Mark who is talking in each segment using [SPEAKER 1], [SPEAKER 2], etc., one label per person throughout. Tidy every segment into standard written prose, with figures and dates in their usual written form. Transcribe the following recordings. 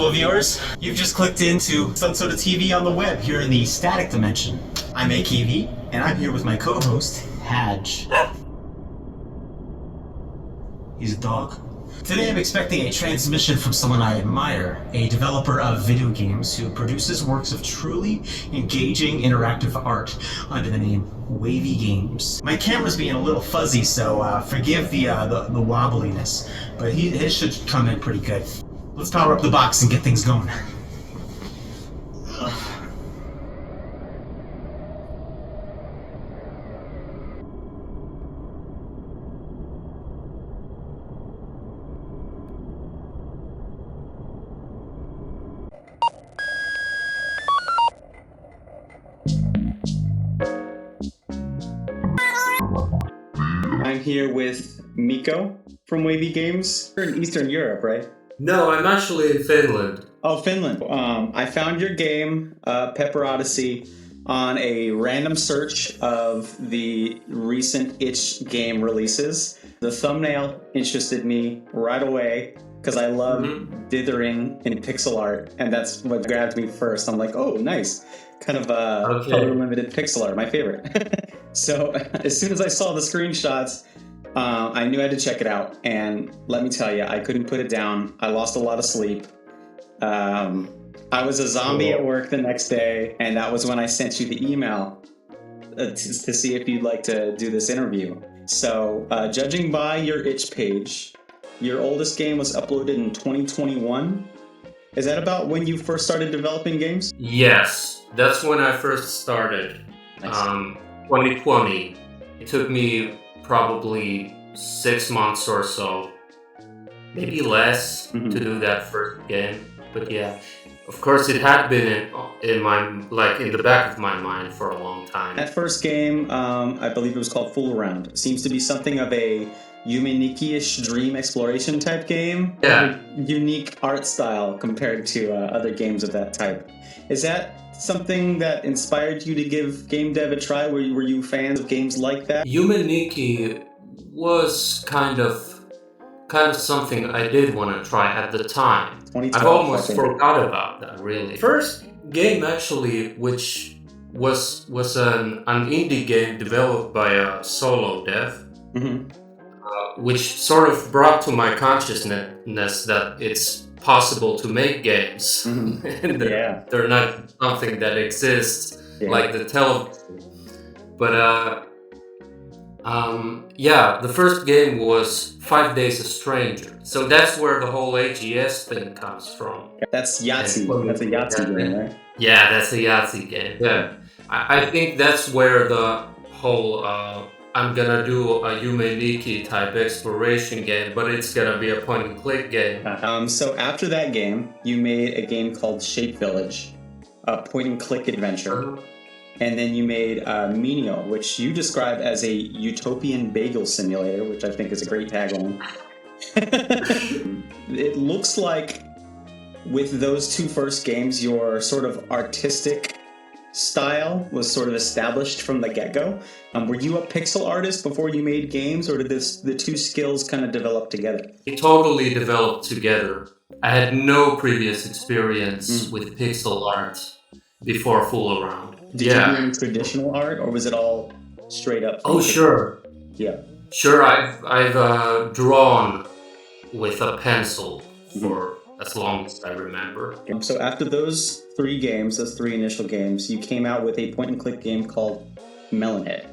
[SPEAKER 1] virtual viewers. You've just clicked into SunSoda TV on the web here in the static dimension. I'm AKV, and I'm here with my co-host, Hadge. He's a dog. Today I'm expecting a transmission from someone I admire, a developer of video games who produces works of truly engaging interactive art under the name WAVEY Games. My camera's being a little fuzzy, so forgive the wobbliness, but his should come in pretty good. Let's power up the box and get things going. I'm here with Mikko from WAVEY Games. You're in Eastern Europe, right?
[SPEAKER 2] No, I'm actually in Finland.
[SPEAKER 1] Oh, Finland. I found your game, Pepper Odyssey, on a random search of the recent itch game releases. The thumbnail interested me right away because I love dithering in pixel art, and that's what grabbed me first. I'm like, oh, nice. Kind of color-limited pixel art, my favorite. So as soon as I saw the screenshots, I knew I had to check it out. And let me tell you, I couldn't put it down. I lost a lot of sleep. I was a zombie at work the next day, and that was when I sent you the email to see if you'd like to do this interview. So judging by your itch page, your oldest game was uploaded in 2021. Is that about when you first started developing games?
[SPEAKER 2] Yes, that's when I first started. Nice. 2020. It took me probably 6 months or so, maybe less, to do that first game. But yeah, of course, it had been in the back of my mind for a long time.
[SPEAKER 1] That first game, I believe it was called Fool Around. It seems to be something of a Yumeniki-ish dream exploration type game.
[SPEAKER 2] Yeah.
[SPEAKER 1] Unique art style compared to other games of that type. Is that something that inspired you to give game dev a try? Were you fans of games like that?
[SPEAKER 2] Yumeniki was kind of something I did want to try at the time. I've almost forgot about that, really. First game actually, which was an indie game developed by a solo dev, which sort of brought to my consciousness that it's possible to make games. And they're not something that exists like the television. But the first game was 5 Days a Stranger. So that's where the whole AGS thing comes from.
[SPEAKER 1] That's Yahtzee. That's a Yahtzee game, right?
[SPEAKER 2] Yeah, that's a Yahtzee game. Yeah. I think that's where the whole I'm gonna do a Yumeniki type exploration game, but it's gonna be a point and click game.
[SPEAKER 1] So after that game, you made a game called Shape Village, a point and click adventure. And then you made Menial, which you describe as a utopian bagel simulator, which I think is a great tagline. It looks like with those two first games, your sort of artistic style was sort of established from the get-go. Were you a pixel artist before you made games, or did the two skills kind of develop together?
[SPEAKER 2] It totally developed together. I had no previous experience with pixel art before Fool Around.
[SPEAKER 1] Did you do any traditional art, or was it all straight up?
[SPEAKER 2] Oh, sure.
[SPEAKER 1] Yeah.
[SPEAKER 2] Sure, I've drawn with a pencil for as long as I remember.
[SPEAKER 1] So after those three initial games, you came out with a point-and-click game called Melon Head,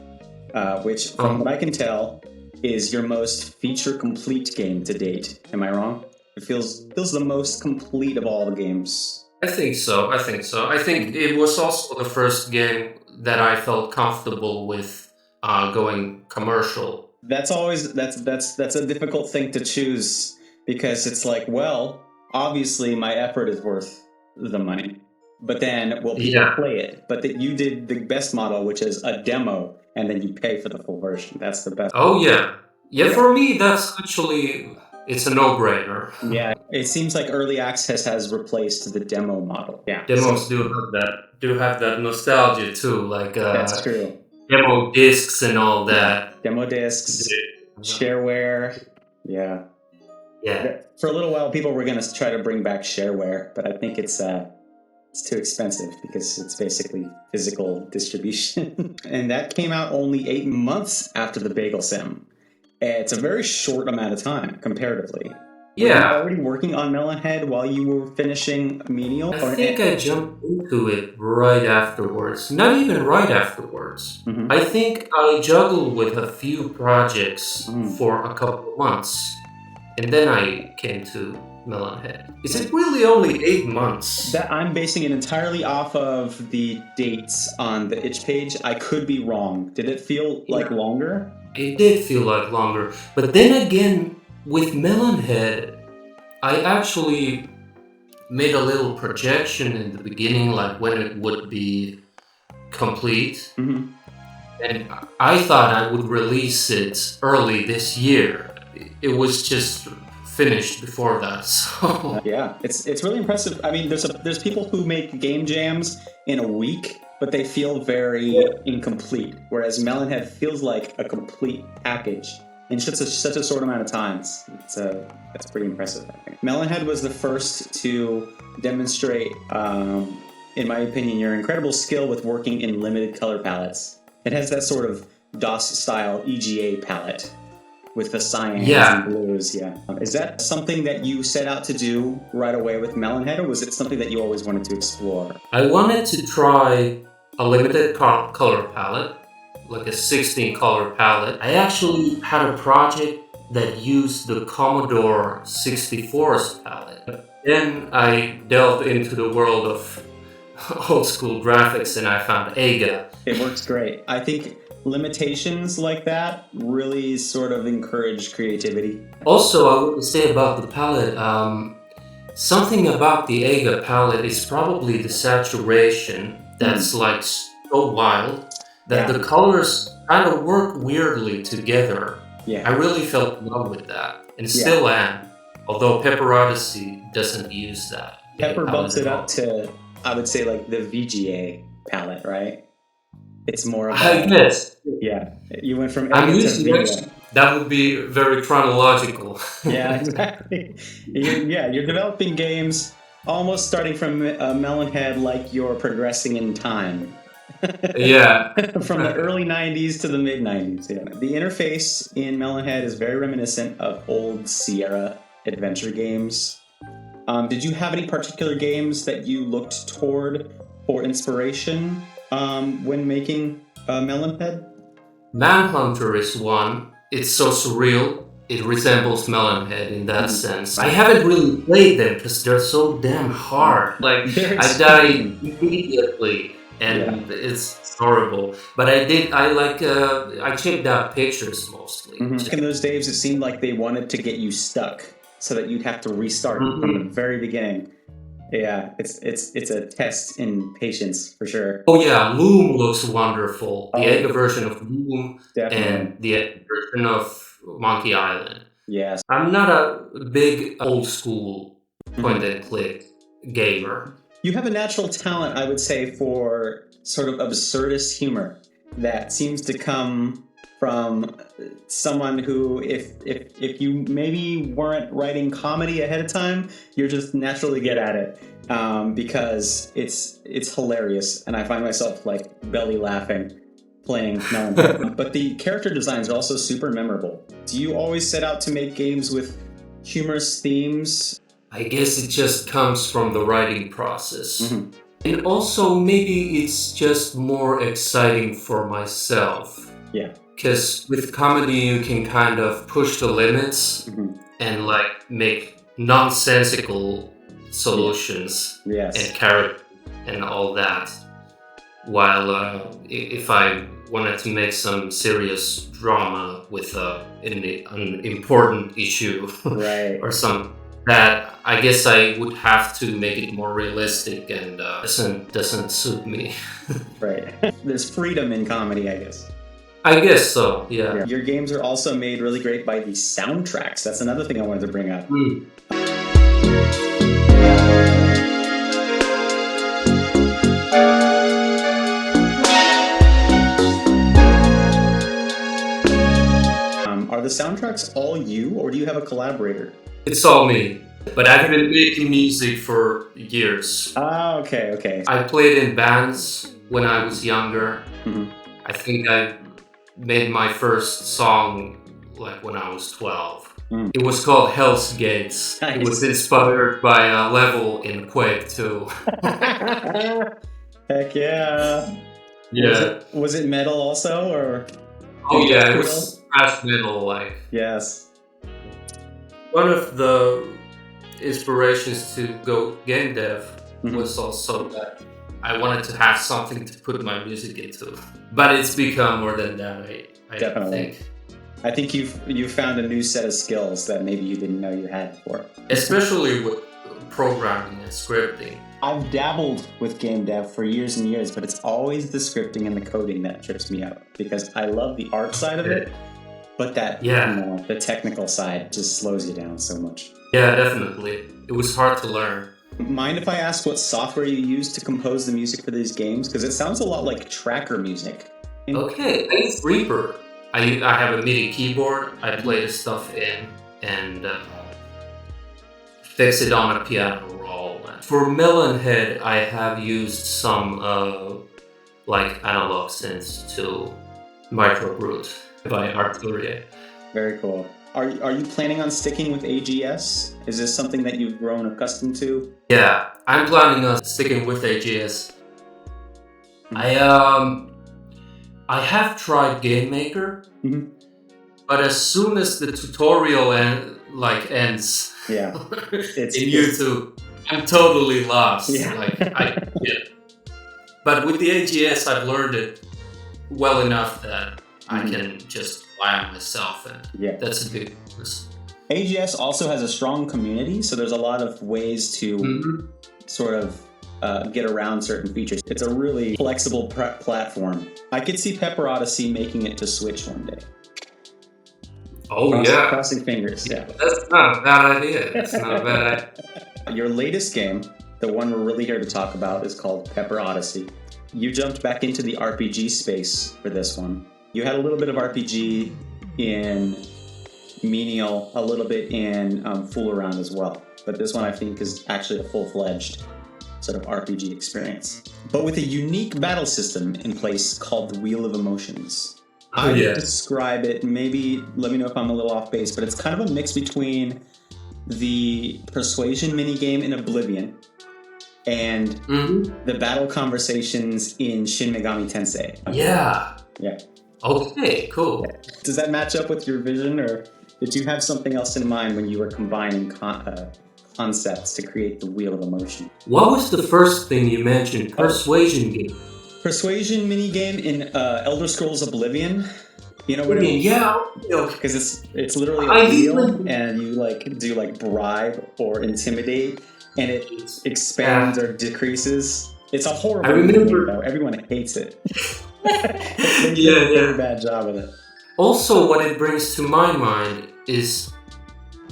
[SPEAKER 1] which, from what I can tell, is your most feature-complete game to date. Am I wrong? It feels the most complete of all the games.
[SPEAKER 2] I think so. I think it was also the first game that I felt comfortable with going commercial.
[SPEAKER 1] That's a difficult thing to choose, because it's like, well, obviously my effort is worth the money, but then will people play it? But that you did the best model, which is a demo, and then you pay for the full version. That's the best.
[SPEAKER 2] Oh yeah. For me, that's actually, it's a no-brainer.
[SPEAKER 1] Yeah, it seems like early access has replaced the demo model. Yeah,
[SPEAKER 2] demos do have that nostalgia too, like
[SPEAKER 1] that's true.
[SPEAKER 2] Demo discs and all that.
[SPEAKER 1] Demo discs, shareware. Yeah.
[SPEAKER 2] Yeah.
[SPEAKER 1] For a little while, people were going to try to bring back shareware, but I think it's too expensive because it's basically physical distribution. And that came out only 8 months after the Bagel Sim. It's a very short amount of time, comparatively.
[SPEAKER 2] Yeah.
[SPEAKER 1] Were you already working on Melon Head while you were finishing Menial?
[SPEAKER 2] I think I jumped into it right afterwards. Not even right afterwards.
[SPEAKER 1] Mm-hmm.
[SPEAKER 2] I think I juggled with a few projects for a couple of months. And then I came to Melon Head. Is it really only 8 months?
[SPEAKER 1] That I'm basing it entirely off of the dates on the itch page. I could be wrong. Did it feel like longer?
[SPEAKER 2] It did feel like longer. But then again, with Melon Head, I actually made a little projection in the beginning, like when it would be complete.
[SPEAKER 1] Mm-hmm.
[SPEAKER 2] And I thought I would release it early this year. It was just finished before that, so...
[SPEAKER 1] Yeah, it's really impressive. I mean, there's people who make game jams in a week, but they feel very incomplete, whereas Melon Head feels like a complete package in such a short amount of time. That's pretty impressive, I think. Melon Head was the first to demonstrate, in my opinion, your incredible skill with working in limited color palettes. It has that sort of DOS-style EGA palette with the cyans and blues, Is that something that you set out to do right away with Melon Head, or was it something that you always wanted to explore?
[SPEAKER 2] I wanted to try a limited color palette, like a 16-color palette. I actually had a project that used the Commodore 64's palette. Then I delved into the world of old-school graphics and I found AGA.
[SPEAKER 1] It works great. I think limitations like that really sort of encourage creativity.
[SPEAKER 2] Also, I would say about the palette, something about the AGA palette is probably the saturation that's like so wild that the colors kind of work weirdly together. I really felt in love with that, and still am, although Pepper Odyssey doesn't use that.
[SPEAKER 1] Pepper bumps it up to, I would say, like the VGA palette, right? It's more of
[SPEAKER 2] I guess.
[SPEAKER 1] Yeah, you went from
[SPEAKER 2] I'm
[SPEAKER 1] A to
[SPEAKER 2] using
[SPEAKER 1] V.
[SPEAKER 2] That would be very chronological.
[SPEAKER 1] Yeah, exactly. You're developing games almost starting from Melon Head like you're progressing in time.
[SPEAKER 2] Yeah.
[SPEAKER 1] From the early 90s to the mid 90s. Yeah. The interface in Melon Head is very reminiscent of old Sierra adventure games. Did you have any particular games that you looked toward for inspiration when making Melon Head?
[SPEAKER 2] Manhunter is one. It's so surreal. It resembles Melon Head in that sense. I haven't really played them because they're so damn hard. Like, I died immediately, and it's horrible. But I checked out pictures mostly.
[SPEAKER 1] In those days, it seemed like they wanted to get you stuck so that you'd have to restart from the very beginning. Yeah, it's a test in patience for sure.
[SPEAKER 2] Oh yeah, Loom looks wonderful. The AGA version of Loom and the version of Monkey Island.
[SPEAKER 1] Yes.
[SPEAKER 2] I'm not a big old school point and click gamer.
[SPEAKER 1] You have a natural talent, I would say, for sort of absurdist humor that seems to come from someone who, if you maybe weren't writing comedy ahead of time, you're just naturally good at it because it's hilarious, and I find myself like belly laughing playing Melon Head. But the character designs are also super memorable. Do you always set out to make games with humorous themes?
[SPEAKER 2] I guess it just comes from the writing process. And also maybe it's just more exciting for myself.
[SPEAKER 1] Yeah.
[SPEAKER 2] Because with comedy you can kind of push the limits and like make nonsensical solutions and characters and all that. While if I wanted to make some serious drama with an important issue or something, that I guess I would have to make it more realistic and doesn't suit me. Right.
[SPEAKER 1] There's freedom in comedy, I guess.
[SPEAKER 2] I guess so, yeah.
[SPEAKER 1] Your games are also made really great by the soundtracks. That's another thing I wanted to bring up. Are the soundtracks all you, or do you have a collaborator?
[SPEAKER 2] It's all me. But I've been making music for years.
[SPEAKER 1] Ah, okay.
[SPEAKER 2] I played in bands when I was younger.
[SPEAKER 1] Mm-hmm.
[SPEAKER 2] I think I made my first song like when I was 12. It was called Hell's Gates.
[SPEAKER 1] Nice.
[SPEAKER 2] It was inspired by a level in Quake 2.
[SPEAKER 1] Heck yeah.
[SPEAKER 2] Yeah.
[SPEAKER 1] Was it metal also, or?
[SPEAKER 2] Oh yeah, it was thrash metal like.
[SPEAKER 1] Yes.
[SPEAKER 2] One of the inspirations to go game dev was also that I wanted to have something to put my music into. But it's become more than that, I
[SPEAKER 1] Definitely.
[SPEAKER 2] think.
[SPEAKER 1] I think you've found a new set of skills that maybe you didn't know you had before.
[SPEAKER 2] Especially with programming and scripting.
[SPEAKER 1] I've dabbled with game dev for years and years, but it's always the scripting and the coding that trips me out because I love the art side of it, but that the technical side just slows you down so much.
[SPEAKER 2] Yeah, definitely. It was hard to learn.
[SPEAKER 1] Mind if I ask what software you use to compose the music for these games? Because it sounds a lot like tracker music.
[SPEAKER 2] Okay, I use Reaper. I have a MIDI keyboard. I play the stuff in and fix it on a piano roll. For Melon Head, I have used some like analog synths to Microbrute by Arturia.
[SPEAKER 1] Very cool. Are you planning on sticking with AGS? Is this something that you've grown accustomed to?
[SPEAKER 2] Yeah, I'm planning on sticking with AGS. I have tried Game Maker, but as soon as the tutorial ends in YouTube, I'm totally lost. Yeah. But with the AGS, I've learned it well enough that I can just rely on myself, and that's a big plus.
[SPEAKER 1] AGS also has a strong community, so there's a lot of ways to sort of get around certain features. It's a really flexible platform. I could see Pepper Odyssey making it to Switch one day.
[SPEAKER 2] Oh,
[SPEAKER 1] Crossing fingers, yeah.
[SPEAKER 2] That's not a bad idea. That's not a bad idea.
[SPEAKER 1] Your latest game, the one we're really here to talk about, is called Pepper Odyssey. You jumped back into the RPG space for this one. You had a little bit of RPG in Menial, a little bit in Fool Around as well. But this one I think is actually a full-fledged sort of RPG experience. But with a unique battle system in place called the Wheel of Emotions. I would describe it, maybe let me know if I'm a little off base, but it's kind of a mix between the persuasion minigame in Oblivion and the battle conversations in Shin Megami Tensei.
[SPEAKER 2] Yeah. Okay, cool.
[SPEAKER 1] Does that match up with your vision, or did you have something else in mind when you were combining concepts to create the Wheel of Emotion?
[SPEAKER 2] What was the first thing you mentioned? Persuasion game.
[SPEAKER 1] Persuasion minigame in Elder Scrolls Oblivion. You know what I mean?
[SPEAKER 2] Yeah.
[SPEAKER 1] Because it's literally a wheel, and you do bribe or intimidate, and it expands or decreases. It's a horrible game, though. Everyone hates it. They do a very bad job with it.
[SPEAKER 2] Also, what it brings to my mind is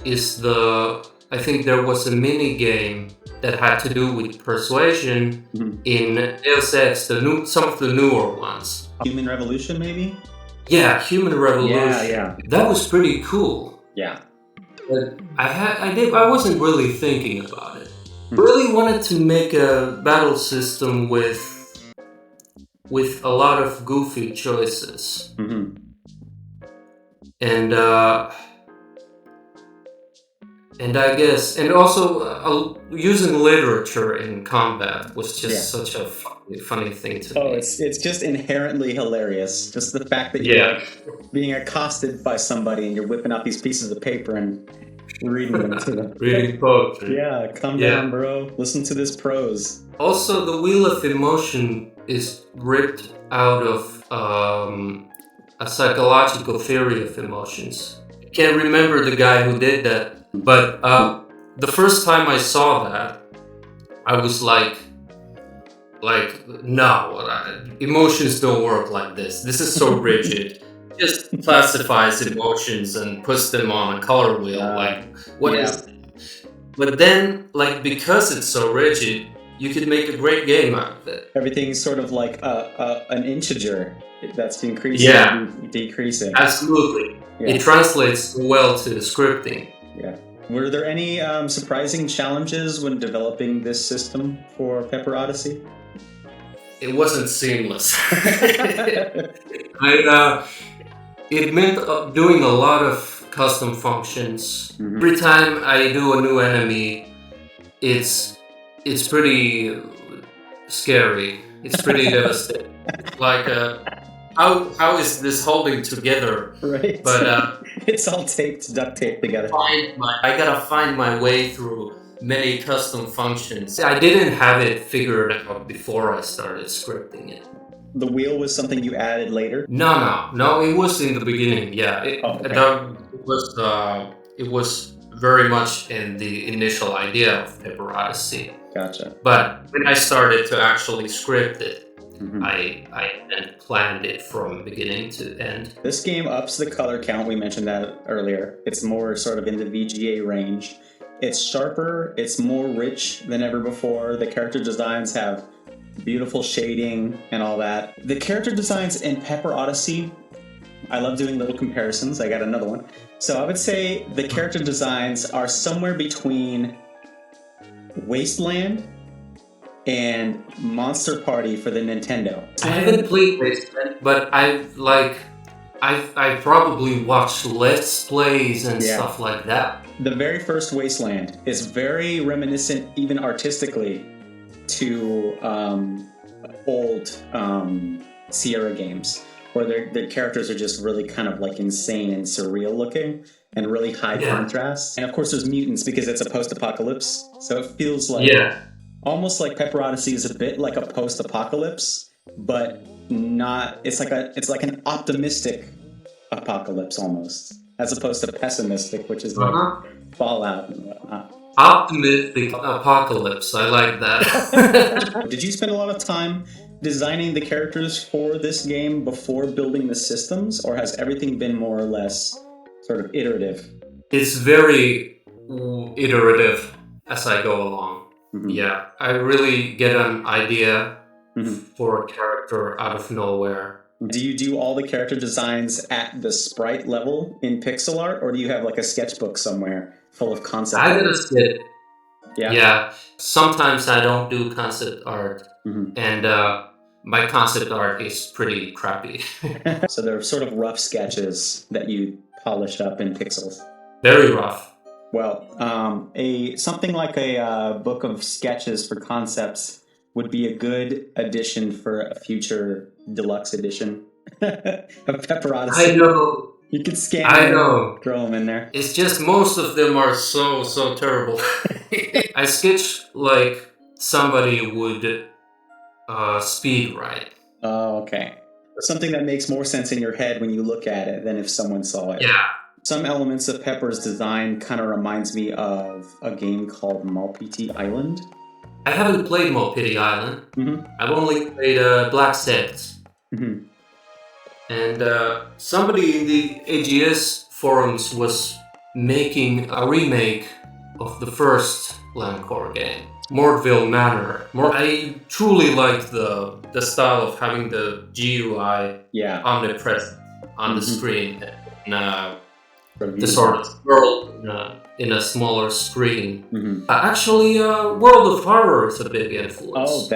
[SPEAKER 2] I think there was a mini game that had to do with persuasion in Deus Ex, some of the newer ones.
[SPEAKER 1] Human Revolution, maybe?
[SPEAKER 2] Yeah, Human Revolution.
[SPEAKER 1] Yeah.
[SPEAKER 2] That was pretty cool.
[SPEAKER 1] Yeah.
[SPEAKER 2] But I wasn't really thinking about it. I really wanted to make a battle system with a lot of goofy choices. And I guess, and also using literature in combat was just such a funny thing to me.
[SPEAKER 1] Oh, it's just inherently hilarious. Just the fact that you're being accosted by somebody and you're whipping out these pieces of paper and reading them to them.
[SPEAKER 2] Reading poetry.
[SPEAKER 1] Yeah, calm down, bro. Listen to this prose.
[SPEAKER 2] Also, the Wheel of Emotion is ripped out of a psychological theory of emotions. I can't remember the guy who did that. But the first time I saw that, I was like, no, emotions don't work like this. This is so rigid. Just classifies emotions and puts them on a color wheel. What is? But then, because it's so rigid, you could make a great game out of it.
[SPEAKER 1] Everything's sort of like an integer that's increasing and decreasing.
[SPEAKER 2] Absolutely. Yeah. It translates well to the scripting.
[SPEAKER 1] Yeah. Were there any surprising challenges when developing this system for Pepper Odyssey?
[SPEAKER 2] It wasn't seamless. It meant doing a lot of custom functions. Mm-hmm. Every time I do a new enemy, it's pretty scary. It's pretty devastating. Like, how is this holding together?
[SPEAKER 1] Right.
[SPEAKER 2] But
[SPEAKER 1] it's all duct taped together.
[SPEAKER 2] I gotta find my way through many custom functions. I didn't have it figured out before I started scripting it.
[SPEAKER 1] The wheel was something you added later?
[SPEAKER 2] No, it was in the beginning, yeah. It was very much in the initial idea of Pepper Odyssey.
[SPEAKER 1] Gotcha.
[SPEAKER 2] But when I started to actually script it, mm-hmm. I then planned it from beginning to end.
[SPEAKER 1] This game ups the color count, we mentioned that earlier. It's more sort of in the VGA range. It's sharper, it's more rich than ever before. The character designs have beautiful shading and all that. The character designs in Pepper Odyssey, I love doing little comparisons. I got another one. So I would say the character designs are somewhere between Wasteland and Monster Party for the Nintendo.
[SPEAKER 2] I haven't played Wasteland, but I probably watched Let's Plays and stuff like that.
[SPEAKER 1] The very first Wasteland is very reminiscent, even artistically, to old Sierra games, where their characters are just really kind of like insane and surreal looking and really high contrast. And of course there's mutants because it's a post-apocalypse, so it feels like almost like Pepper Odyssey is a bit like a post-apocalypse, but not. It's like an optimistic apocalypse almost, as opposed to pessimistic, which is like Fallout and whatnot.
[SPEAKER 2] Optimistic apocalypse. I like that.
[SPEAKER 1] Did you spend a lot of time designing the characters for this game before building the systems, or has everything been more or less sort of iterative?
[SPEAKER 2] It's very iterative as I go along. Mm-hmm. Yeah, I really get an idea for a character out of nowhere.
[SPEAKER 1] Do you do all the character designs at the sprite level in pixel art, or do you have like a sketchbook somewhere full of concept art?
[SPEAKER 2] I did a sketch. Yeah. Sometimes I don't do concept art, and my concept art is pretty crappy.
[SPEAKER 1] So they're sort of rough sketches that you polish up in pixels.
[SPEAKER 2] Very rough.
[SPEAKER 1] Well, something like a book of sketches for concepts would be a good addition for a future deluxe edition of Pepper Odyssey.
[SPEAKER 2] I know.
[SPEAKER 1] You could scan
[SPEAKER 2] them,
[SPEAKER 1] throw them in there.
[SPEAKER 2] It's just most of them are so terrible. I sketch like somebody would speed write.
[SPEAKER 1] Oh, okay. Something that makes more sense in your head when you look at it than if someone saw it.
[SPEAKER 2] Yeah.
[SPEAKER 1] Some elements of Pepper's design kind of reminds me of a game called Malpiti Island.
[SPEAKER 2] I haven't played Malpiti Island. Mm-hmm. I've only played Black Sands. Mm-hmm. And somebody in the AGS forums was making a remake of the first Landcore game, Mortville Manor. I truly liked the style of having the GUI omnipresent on the screen, and the sort of world in a smaller screen. Mm-hmm. Actually, World of Horror is a big influence.
[SPEAKER 1] Oh,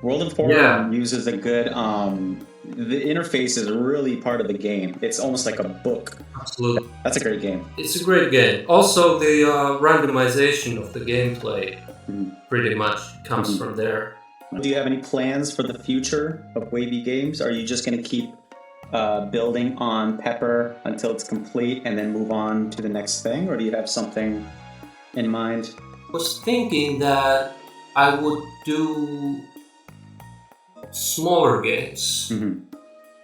[SPEAKER 1] World of Horror uses a good... the interface is really part of the game. It's almost like a book.
[SPEAKER 2] Absolutely.
[SPEAKER 1] That's a great game.
[SPEAKER 2] It's a great game. Also, the randomization of the gameplay pretty much comes from there.
[SPEAKER 1] Do you have any plans for the future of WAVEY Games? Are you just going to keep building on Pepper until it's complete and then move on to the next thing? Or do you have something in mind?
[SPEAKER 2] I was thinking that I would do smaller games.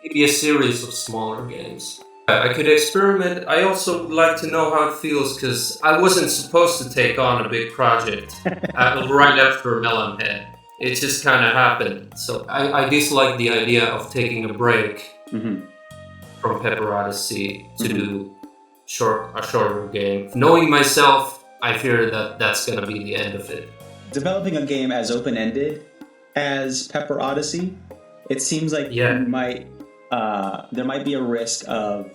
[SPEAKER 2] Maybe a series of smaller games. I could experiment. I also would like to know how it feels, because I wasn't supposed to take on a big project right after Melon Head. It just kind of happened. So I dislike the idea of taking a break from Pepper Odyssey to do a shorter game. Knowing myself, I fear that that's going to be the end of it.
[SPEAKER 1] Developing a game as open-ended as Pepper Odyssey, it seems like there might be a risk of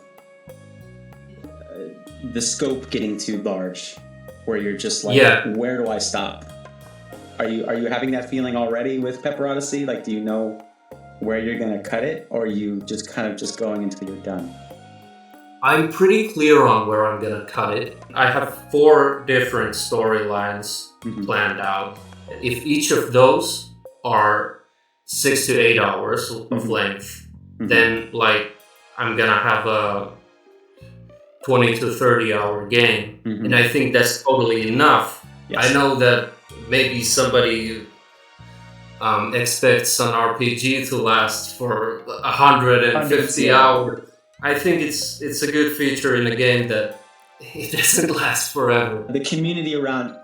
[SPEAKER 1] the scope getting too large, where you're just like, where do I stop? Are you having that feeling already with Pepper Odyssey? Like, do you know where you're gonna cut it, or are you just kind of just going until you're done?
[SPEAKER 2] I'm pretty clear on where I'm gonna cut it. I have 4 different storylines planned out. If each of those are 6 to 8 hours of length, then like I'm gonna have a 20 to 30 hour game, and I think that's totally enough. Yes. I know that maybe somebody expects an RPG to last for 150 hours. I think it's a good feature in a game that it doesn't last forever.
[SPEAKER 1] The community around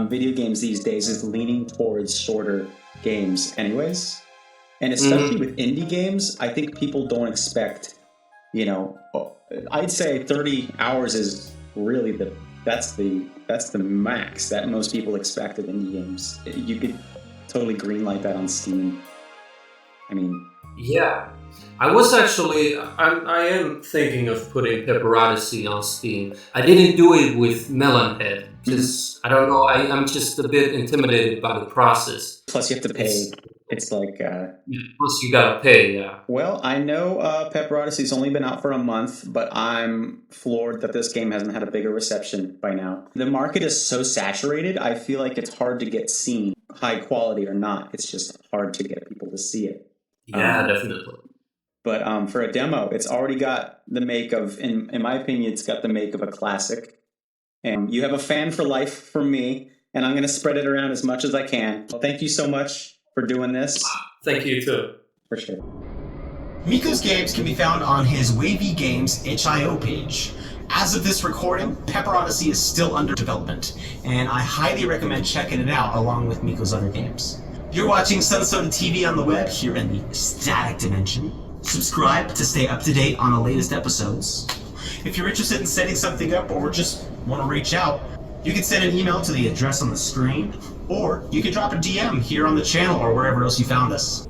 [SPEAKER 1] video games these days is leaning towards shorter games anyways. And especially with indie games, I think people don't expect, I'd say 30 hours is really that's the max that most people expect of indie games. You could totally greenlight that on Steam. I mean...
[SPEAKER 2] Yeah. I was actually... I am thinking of putting Pepper Odyssey on Steam. I didn't do it with Melon Head, because, I don't know, I'm just a bit intimidated by the process.
[SPEAKER 1] Plus you have to pay. It's like...
[SPEAKER 2] plus you gotta pay, yeah.
[SPEAKER 1] Well, I know Pepper Odyssey's only been out for a month, but I'm floored that this game hasn't had a bigger reception by now. The market is so saturated, I feel like it's hard to get seen, high quality or not. It's just hard to get people to see it.
[SPEAKER 2] Yeah, definitely.
[SPEAKER 1] But for a demo, it's already got the make of, in my opinion, it's got the make of a classic. And you have a fan for life from me, and I'm going to spread it around as much as I can. Well, thank you so much for doing this.
[SPEAKER 2] Thank you, too.
[SPEAKER 1] For sure.
[SPEAKER 3] Mikko's games can be found on his WAVEY Games itch.io page. As of this recording, Pepper Odyssey is still under development, and I highly recommend checking it out along with Mikko's other games. You're watching SunSoda TV on the web here in the static dimension. Subscribe to stay up to date on the latest episodes. If you're interested in setting something up or just want to reach out, you can send an email to the address on the screen, or you can drop a DM here on the channel or wherever else you found us.